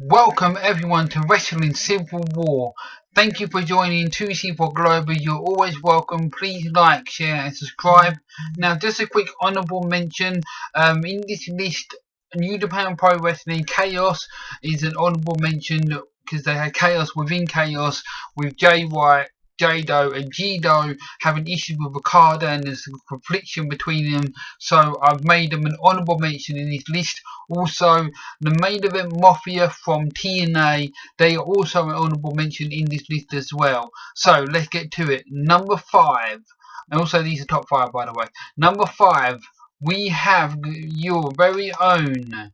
Welcome everyone to Wrestling Civil War. Thank you for joining 2c4Global. You're always welcome. Please like, share and subscribe. Now just a quick honourable mention. In this list, New Japan Pro Wrestling Chaos is an honourable mention because they had chaos within chaos with Jay White, Jado and Jido having issues with Okada and there's a confliction between them, so I've made them an honourable mention in this list. Also, the main event Mafia from TNA, they are also an honourable mention in this list as well. So let's get to it. Number 5, and also these are top 5 by the way. Number 5, we have your very own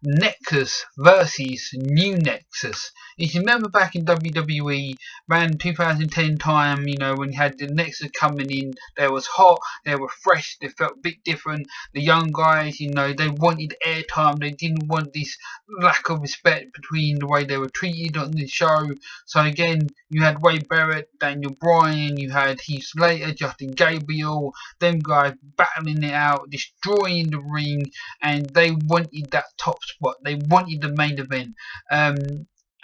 Nexus versus New Nexus. If you remember back in WWE around 2010 time, when you had the Nexus coming in, they was hot, they were fresh, they felt a bit different. The young guys, they wanted airtime, they didn't want this lack of respect between the way they were treated on the show. So again, you had Wade Barrett, Daniel Bryan, you had Heath Slater, Justin Gabriel, them guys battling it out, destroying the ring, and they wanted that top spot. They wanted the main event.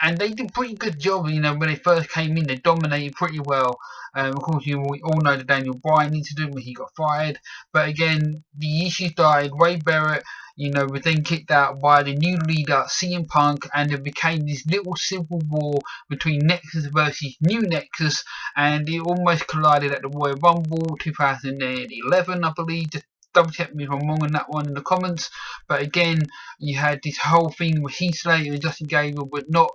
And they did a pretty good job, when they first came in, they dominated pretty well. Of course, we all know the Daniel Bryan incident when he got fired. But again, the issues died. Wade Barrett, was then kicked out by the new leader, CM Punk, and it became this little civil war between Nexus versus New Nexus, and it almost collided at the Royal Rumble 2011, I believe. Just double check me if I'm wrong on that one in the comments. But again, you had this whole thing with Heath Slater and Justin Gabriel would not,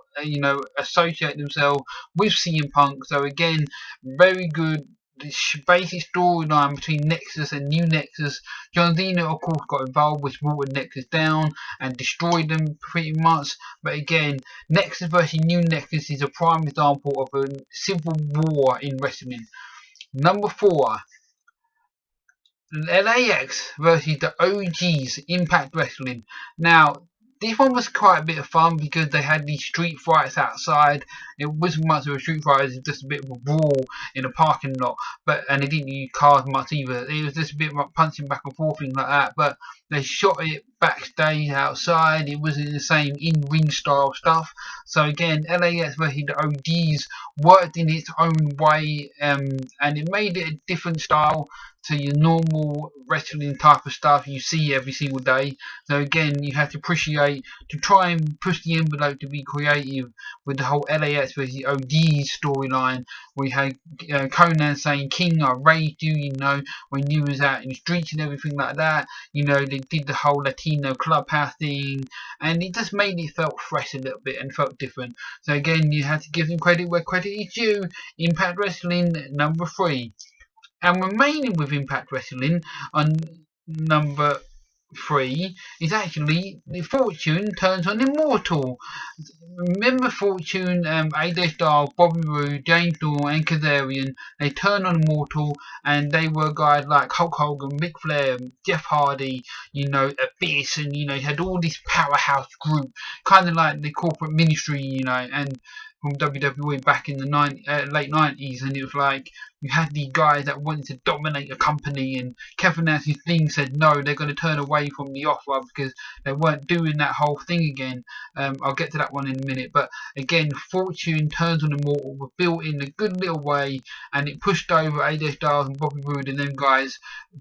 associate themselves with CM Punk. So again, very good. This basic storyline between Nexus and New Nexus. John Cena, of course, got involved, which brought Nexus down and destroyed them pretty much. But again, Nexus versus New Nexus is a prime example of a civil war in wrestling. Number 4. LAX versus the OGs Impact Wrestling. Now, this one was quite a bit of fun because they had these street fights outside. It wasn't much of a street fight, it was just a bit of a brawl in a parking lot. And they didn't use cars much either. It was just a bit of punching back and forth, things like that. But they shot it backstage outside. It wasn't the same in-ring style stuff. So again, LAX versus the OGs worked in its own way, and it made it a different style to your normal wrestling type of stuff you see every single day. So again, you have to appreciate to try and push the envelope to be creative with the whole LAX versus OGs storyline, where you had Conan saying, "King, I raised you," when you was out in the streets and everything like that. They did the whole Latino clubhouse thing, and it just made it felt fresh a little bit and felt different. So again, you have to give them credit where credit is due. Impact Wrestling, number 3. And remaining with Impact Wrestling on number 3 is actually the Fortune turns on Immortal. Remember Fortune, AJ Styles, Bobby Roode, James Storm and Kazarian, they turned on Immortal, and they were guys like Hulk Hogan, Ric Flair, Jeff Hardy, Abyss, and you had all this powerhouse group, kind of like the corporate ministry, and from WWE back in the late 90s, and it was like you had these guys that wanted to dominate a company, and Kevin Nash's thing said no, they're going to turn away from the offer because they weren't doing that whole thing again. I'll get to that one in a minute, but again, Fortune turns on Immortal was built in a good little way, and it pushed over AJ Styles and Bobby Roode and them guys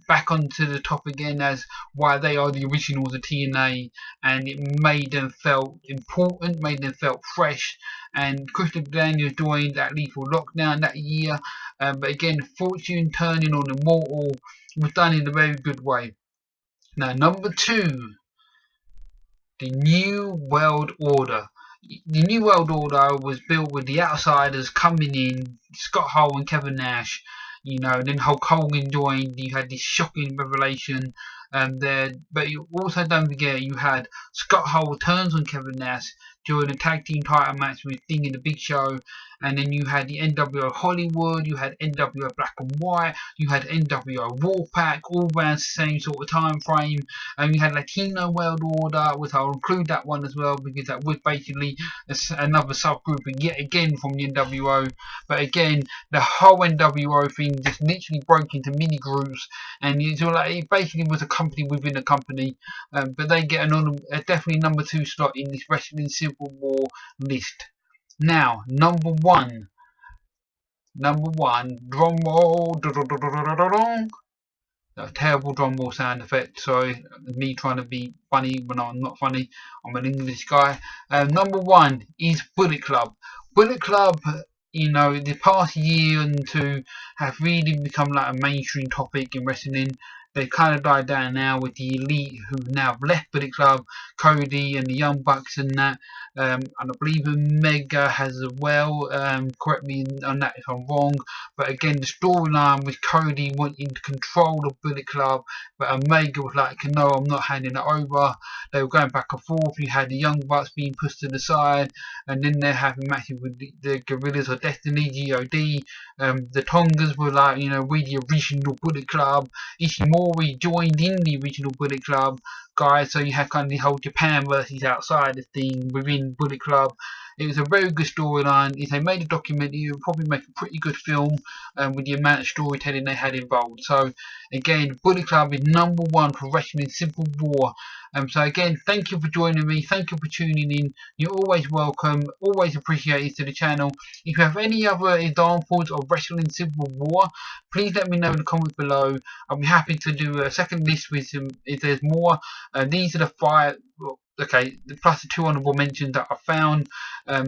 back onto the top again as why they are the originals of TNA, and it made them felt important, made them felt fresh. And Christopher Daniels joined that Lethal Lockdown that year. But again, Fortune turning on Immortal was done in a very good way. Now, number 2, the New World Order. The New World Order was built with the Outsiders coming in, Scott Hall and Kevin Nash. Then Hulk Hogan joined. You had this shocking revelation there. But you also don't forget, you had Scott Hall turns on Kevin Nash during a tag team title match with Sting in the Big Show, and then you had the NWO Hollywood, you had NWO Black and White, you had NWO Warpack, all around the same sort of time frame, and you had Latino World Order, which I'll include that one as well because that was basically another subgroup yet again from the NWO. But again, the whole NWO thing just literally broke into mini groups, and it basically was a company within a company, but they get a definitely number 2 slot in this Wrestling Civil War list. Now, number one, drum roll, a terrible drum roll sound effect. Sorry, me trying to be funny when I'm not funny. I'm an English guy. Number one is Bullet Club. Bullet Club, you know, the past year and two have really become like a mainstream topic in wrestling. They've kind of died down now with the Elite, who now have left Bullet Club, Cody and the Young Bucks and that. And I believe Omega has as well. Correct me on that if I'm wrong. But again, the storyline with Cody wanting to control the Bullet Club, but Omega was like, no, I'm not handing it over. They were going back and forth. You had the Young Bucks being pushed to the side, and then they're having matches with the Guerrillas of Destiny, GOD. The Tongas were like, you know, we the original Bullet Club. Ishimori joined in the original Bullet Club, guys. So you had kind of the whole Japan versus outside thing within Bullet Club. It was a very good storyline. If they made a documentary, it would probably make a pretty good film with the amount of storytelling they had involved. So again, Bullet Club is number one for Wrestling Civil War. So again, thank you for joining me. Thank you for tuning in. You're always welcome. Always appreciated to the channel. If you have any other examples of Wrestling Civil War, please let me know in the comments below. I'll be happy to do a second list with some if there's more. These are the 5. Okay, plus the 2 honourable mentions that I found,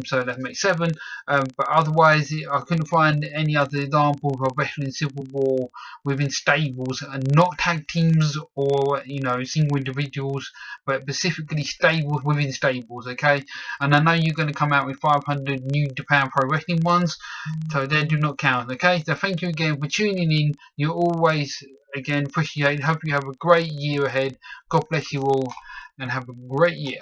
so that makes 7. But otherwise, I couldn't find any other examples of Wrestling Civil War within stables, and not tag teams or, you know, single individuals, but specifically stables within stables. Okay, and I know you're going to come out with 500 New Japan Pro Wrestling ones, so they do not count. Okay, so thank you again for tuning in. You're always again appreciated. Hope you have a great year ahead. God bless you all, and have a great year.